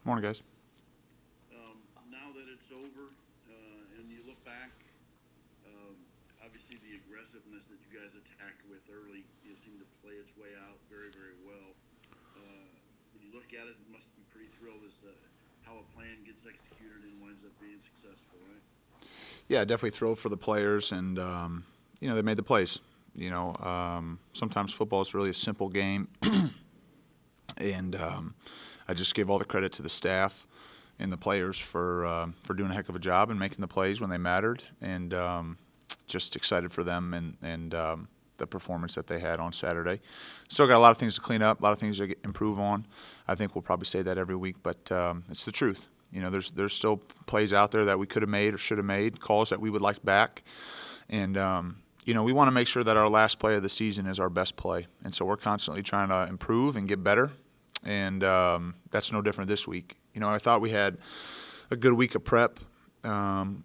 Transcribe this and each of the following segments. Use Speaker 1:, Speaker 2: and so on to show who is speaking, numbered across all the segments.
Speaker 1: Morning, guys.
Speaker 2: Now that it's over, and you look back, um, obviously the aggressiveness that you guys attacked with early, seemed to play its way out very, very well. When you look at it, it must be pretty thrilled as to how a plan gets executed and winds up being successful, right?
Speaker 1: Yeah, definitely thrilled for the players, and they made the plays. Sometimes football is really a simple game, and I just give all the credit to the staff and the players for doing a heck of a job and making the plays when they mattered, and just excited for them and the performance that they had on Saturday. Still got a lot of things to clean up, a lot of things to improve on. I think we'll probably say that every week, but it's the truth. There's still plays out there that we could have made or should have made, calls that we would like back, and we want to make sure that our last play of the season is our best play, and so we're constantly trying to improve and get better, and that's no different this week. I thought we had a good week of prep. A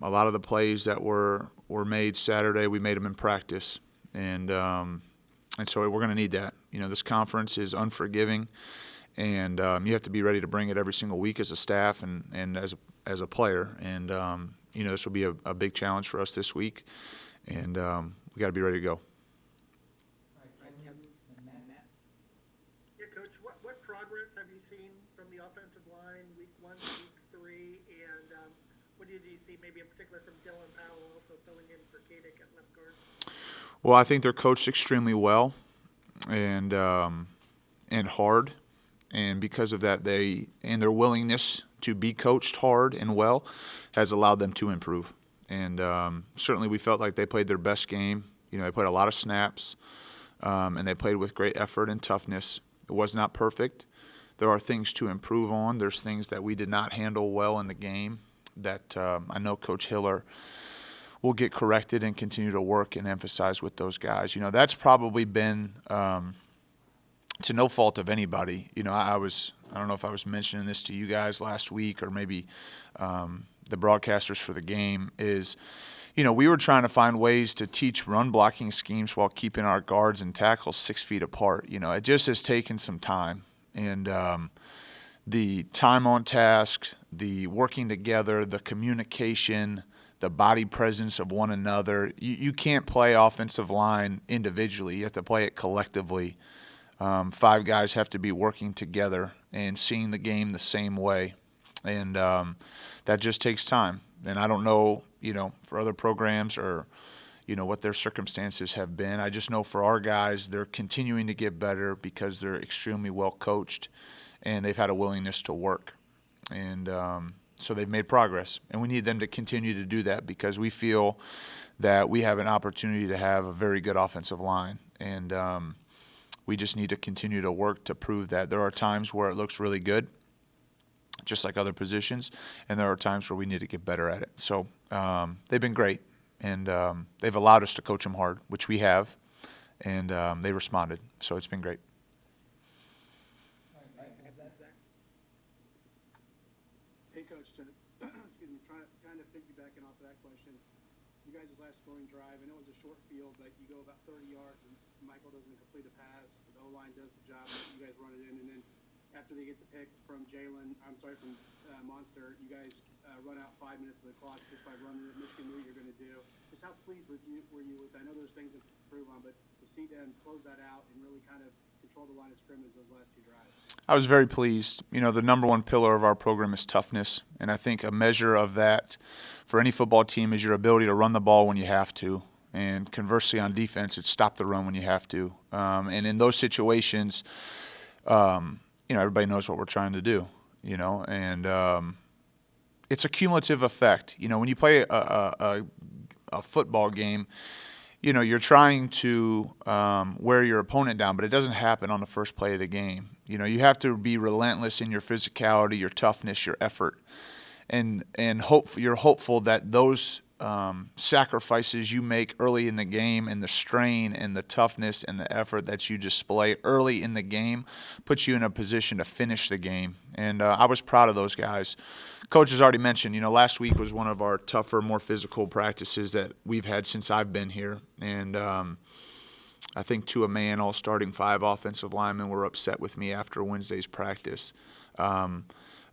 Speaker 1: lot of the plays that were made Saturday, we made them in practice, and so we're going to need that. This conference is unforgiving, and you have to be ready to bring it every single week as a staff and as a player. And this will be a big challenge for us this week, and we got to be ready to go.
Speaker 3: Yeah, Coach, what progress have you seen from the offensive line week one to week three? And what did you see maybe in particular from Dylan Powell also filling in for Kadick at left guard?
Speaker 1: Well, I think they're coached extremely well and hard, and because of that, their willingness to be coached hard and well has allowed them to improve. And certainly, we felt like they played their best game. They played a lot of snaps, and they played with great effort and toughness. It was not perfect. There are things to improve on. There's things that we did not handle well in the game that I know Coach Hiller will get corrected and continue to work and emphasize with those guys. That's probably been to no fault of anybody. I don't know if I was mentioning this to you guys last week or maybe the broadcasters for the game is, we were trying to find ways to teach run blocking schemes while keeping our guards and tackles 6 feet apart. It just has taken some time. And the time on task, the working together, the communication, the body presence of one another. You can't play offensive line individually. You have to play it collectively. 5 guys have to be working together and seeing the game the same way. And that just takes time. And I don't know, for other programs or, what their circumstances have been. I just know for our guys, they're continuing to get better because they're extremely well coached and they've had a willingness to work. And so they've made progress. And we need them to continue to do that because we feel that we have an opportunity to have a very good offensive line. And we just need to continue to work to prove that. There are times where it looks really good, just like other positions, and there are times where we need to get better at it. So they've been great, and they've allowed us to coach them hard, which we have, and they responded. So it's been great.
Speaker 4: Hey, Coach, excuse me, kind of piggybacking off of that question. You guys' last scoring drive, I know it was a short field, but you go about 30 yards, and Michael doesn't complete a pass. The O-line does the job, you guys run it in, and then after they get the pick from from Monster, you guys run out 5 minutes of the clock just by running it. Michigan knew what you're going to do. Just how pleased were you with, I know there's things to improve on, but to see them close that out and really kind of control the line of scrimmage those last 2 drives?
Speaker 1: I was very pleased. The number one pillar of our program is toughness, and I think a measure of that for any football team is your ability to run the ball when you have to. And conversely, on defense, it's stop the run when you have to. And in those situations, everybody knows what we're trying to do, and it's a cumulative effect. When you play a football game, you're trying to wear your opponent down, but it doesn't happen on the first play of the game. You have to be relentless in your physicality, your toughness, your effort, and you're hopeful that those sacrifices you make early in the game and the strain and the toughness and the effort that you display early in the game puts you in a position to finish the game. And I was proud of those guys. Coach has already mentioned, last week was one of our tougher, more physical practices that we've had since I've been here. And I think to a man, all starting 5 offensive linemen were upset with me after Wednesday's practice.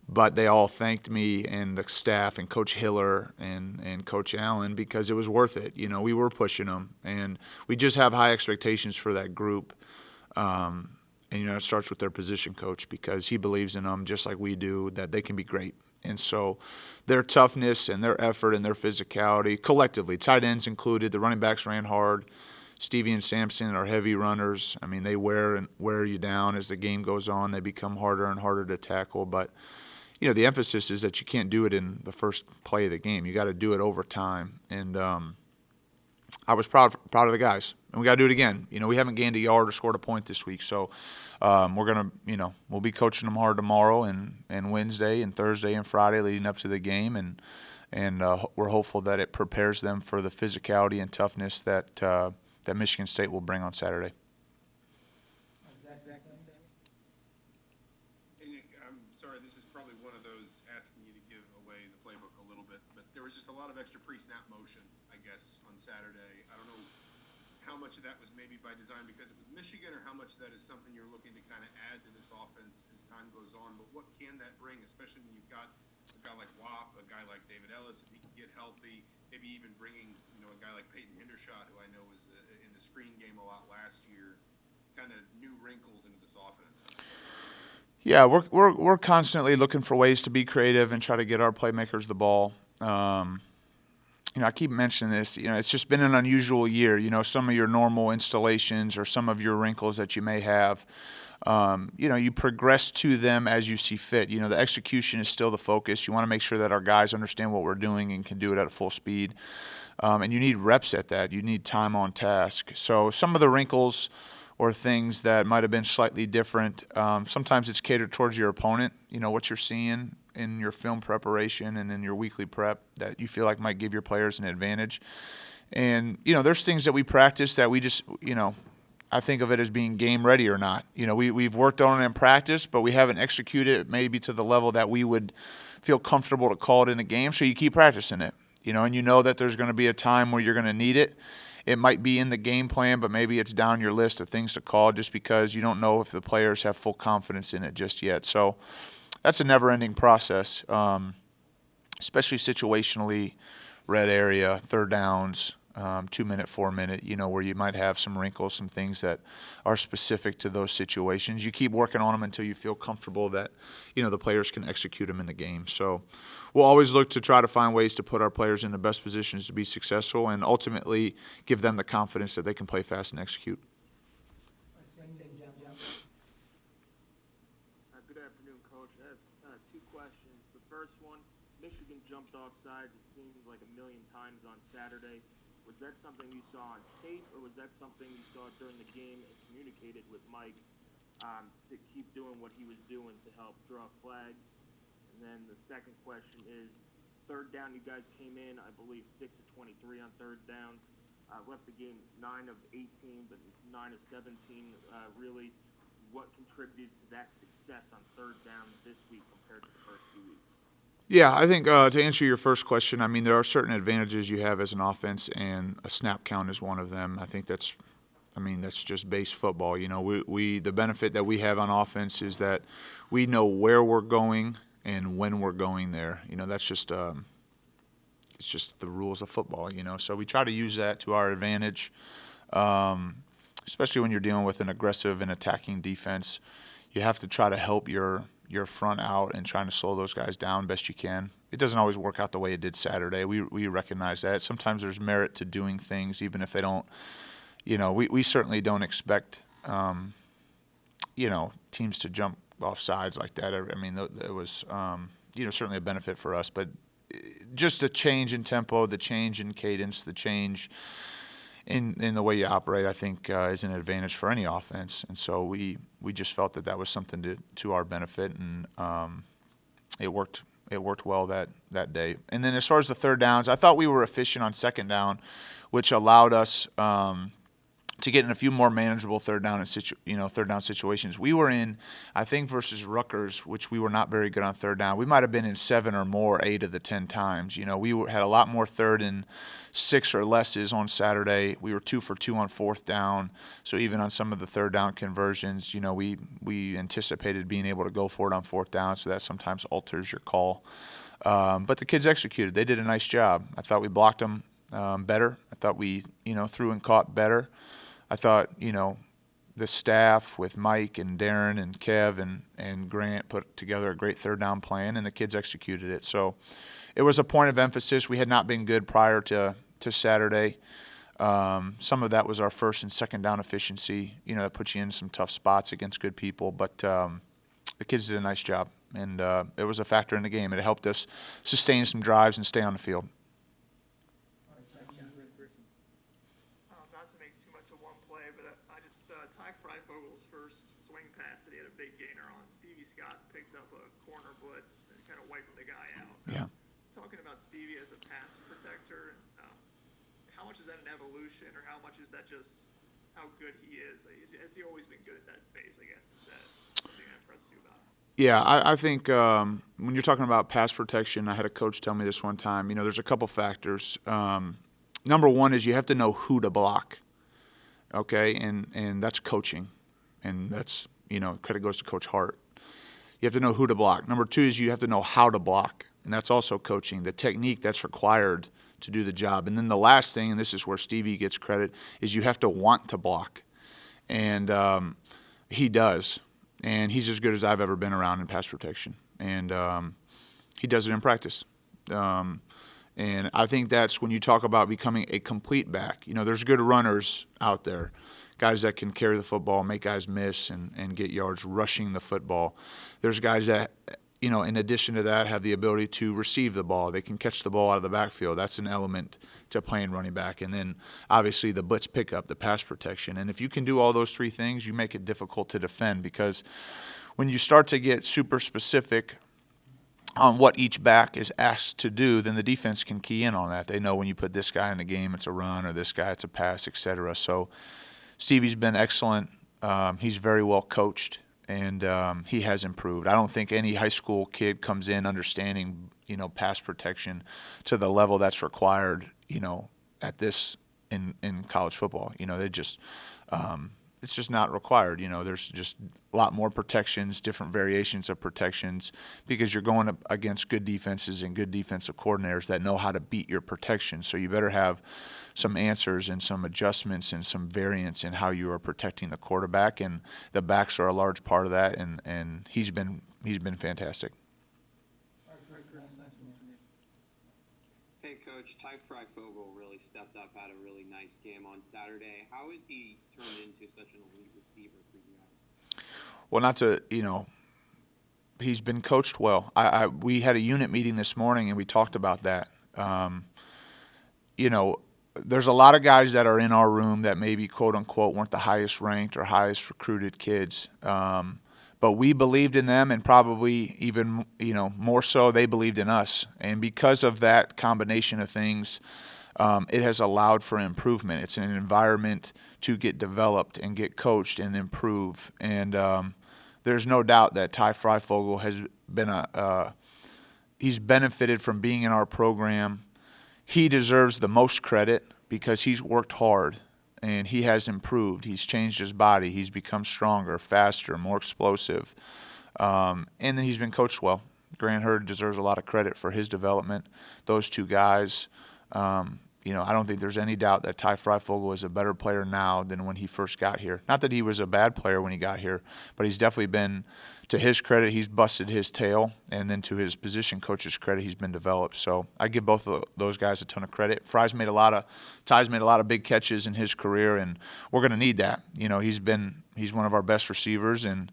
Speaker 1: But they all thanked me and the staff and Coach Hiller and Coach Allen because it was worth it. You know, we were pushing them, and we just have high expectations for that group. And, you know, it starts with their position coach because he believes in them just like we do, that they can be great. And so their toughness and their effort and their physicality, collectively, tight ends included, the running backs ran hard. Stevie and Sampson are heavy runners. I mean, they wear you down as the game goes on. They become harder and harder to tackle. But, you know, the emphasis is that you can't do it in the first play of the game. You got to do it over time. And I was proud of the guys, and we got to do it again. You know, we haven't gained a yard or scored a point this week, so we're gonna, you know, we'll be coaching them hard tomorrow and Wednesday and Thursday and Friday leading up to the game, and we're hopeful that it prepares them for the physicality and toughness that that Michigan State will bring on Saturday.
Speaker 5: Hey Nick, I'm sorry, this is probably one of those asking you to give away the playbook a little bit, but there was just a lot of extra pre-snap motion, I guess, on Saturday. I don't know how much of that was maybe by design because it was Michigan, or how much of that is something you're looking to kind of add to this offense as time goes on. But what can that bring, especially when you've got a guy like Wap, a guy like David Ellis, if he can get healthy, maybe even bringing, you know, a guy like Peyton Hendershot, who I know was in the screen game a lot last year, kind of new wrinkles into this offense.
Speaker 1: Yeah, we're constantly looking for ways to be creative and try to get our playmakers the ball. You know, I keep mentioning this, you know, it's just been an unusual year. You know, some of your normal installations or some of your wrinkles that you may have, you know, you progress to them as you see fit. You know, the execution is still the focus. You want to make sure that our guys understand what we're doing and can do it at full speed. And you need reps at that. You need time on task. So some of the wrinkles or things that might have been slightly different, sometimes it's catered towards your opponent, you know, what you're seeing in your film preparation and in your weekly prep that you feel like might give your players an advantage. And, you know, there's things that we practice that we just, you know, I think of it as being game ready or not. You know, we've worked on it in practice, but we haven't executed it maybe to the level that we would feel comfortable to call it in a game. So you keep practicing it, you know, and you know that there's going to be a time where you're going to need it. It might be in the game plan, but maybe it's down your list of things to call just because you don't know if the players have full confidence in it just yet. So that's a never-ending process, especially situationally, red area, third downs, 2-minute, 4-minute, you know, where you might have some wrinkles, some things that are specific to those situations. You keep working on them until you feel comfortable that, you know, the players can execute them in the game. So we'll always look to try to find ways to put our players in the best positions to be successful and ultimately give them the confidence that they can play fast and execute.
Speaker 6: Good afternoon, Coach. I have two questions. The first one, Michigan jumped off sides, it seemed like a million times on Saturday. Was that something you saw on tape, or was that something you saw during the game and communicated with Mike to keep doing what he was doing to help draw flags? And then the second question is, third down, you guys came in, I believe, 6 of 23 on third downs. Left the game 9 of 18, but 9 of 17, really. What contributed to that success on third down this week compared to the first few weeks?
Speaker 1: Yeah, I think to answer your first question, I mean, there are certain advantages you have as an offense, and a snap count is one of them. I think that's just base football. You know, the benefit that we have on offense is that we know where we're going and when we're going there. You know, that's just it's just the rules of football, you know. So we try to use that to our advantage, especially when you're dealing with an aggressive and attacking defense. You have to try to help your front out and trying to slow those guys down best you can. It doesn't always work out the way it did Saturday. We recognize that. Sometimes there's merit to doing things even if they don't, you know, we certainly don't expect, you know, teams to jump off sides like that. I mean, it was, you know, certainly a benefit for us. But just the change in tempo, the change in cadence, the change in the way you operate, I think, is an advantage for any offense. And so we just felt that was something to our benefit, and it worked well that day. And then as far as the third downs, I thought we were efficient on second down, which allowed us to to get in a few more manageable third down situations. We were in, I think, versus Rutgers, which we were not very good on third down. We might have been in 7 or more 8 of the 10 times. Had a lot more 3rd and 6 or lesses on Saturday. We were 2 for 2 on 4th down. So even on some of the third down conversions, we anticipated being able to go for it on 4th down. So that sometimes alters your call. But the kids executed. They did a nice job. I thought we blocked them better. I thought we, threw and caught better. I thought, the staff with Mike and Darren and Kev and Grant put together a great third down plan, and the kids executed it. So it was a point of emphasis. We had not been good prior to Saturday. Some of that was our first and second down efficiency. That puts you in some tough spots against good people. But the kids did a nice job, and it was a factor in the game. It helped us sustain some drives and stay on the field.
Speaker 7: Not to make too much of one play, but Ty Freifogel's first swing pass that he had a big gainer on. Stevie Scott picked up a corner blitz and kind of wiped the guy out.
Speaker 1: Yeah.
Speaker 7: Talking about Stevie as a pass protector, how much is that an evolution, or how much is that just how good he is? Has he always been good at that base, I guess? Is that something that impressed you about him?
Speaker 1: Yeah, I think when you're talking about pass protection, I had a coach tell me this one time. There's a couple factors. Number one is you have to know who to block, okay, and that's coaching, and that's credit goes to Coach Hart. You have to know who to block. Number two is you have to know how to block, and that's also coaching, the technique that's required to do the job. And then the last thing, and this is where Stevie gets credit, is you have to want to block, and he does, and he's as good as I've ever been around in pass protection, and he does it in practice. And I think that's when you talk about becoming a complete back. There's good runners out there, guys that can carry the football, make guys miss, and get yards rushing the football. There's guys that, in addition to that, have the ability to receive the ball. They can catch the ball out of the backfield. That's an element to playing running back. And then, obviously, the blitz pickup, the pass protection. And if you can do all those three things, you make it difficult to defend, because when you start to get super specific on what each back is asked to do, then the defense can key in on that. They know when you put this guy in the game, it's a run, or this guy, it's a pass, etc. So Stevie's been excellent. He's very well coached, and he has improved. I don't think any high school kid comes in understanding, pass protection to the level that's required, at this in college football. They just it's just not required. There's just a lot more protections, different variations of protections, because you're going up against good defenses and good defensive coordinators that know how to beat your protection. So you better have some answers and some adjustments and some variance in how you are protecting the quarterback, and the backs are a large part of that, and he's been fantastic.
Speaker 8: Hey, Coach, Ty Freifogel really stepped up, had a really nice game on Saturday. How has he turned into such an elite receiver for you guys?
Speaker 1: Well, he's been coached well. We had a unit meeting this morning, and we talked about that. There's a lot of guys that are in our room that maybe, quote unquote, weren't the highest ranked or highest recruited kids. But we believed in them, and probably even, more so, they believed in us. And because of that combination of things, it has allowed for improvement. It's an environment to get developed and get coached and improve. And there's no doubt that Ty Freifogel has been he's benefited from being in our program. He deserves the most credit because he's worked hard. And he has improved. He's changed his body. He's become stronger, faster, more explosive. And then he's been coached well. Grant Hurd deserves a lot of credit for his development. Those two guys, I don't think there's any doubt that Ty Freifogel is a better player now than when he first got here. Not that he was a bad player when he got here, but he's definitely been, to his credit, he's busted his tail, and then to his position coach's credit, he's been developed. So I give both of those guys a ton of credit. Ty's made a lot of big catches in his career, and we're going to need that. He's one of our best receivers, and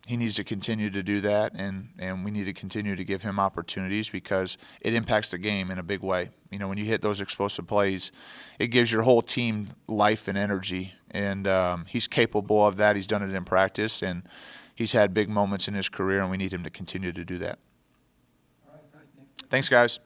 Speaker 1: he needs to continue to do that, and we need to continue to give him opportunities, because it impacts the game in a big way. When you hit those explosive plays, it gives your whole team life and energy, and he's capable of that. He's done it in practice, and he's had big moments in his career, and we need him to continue to do that. Thanks, guys.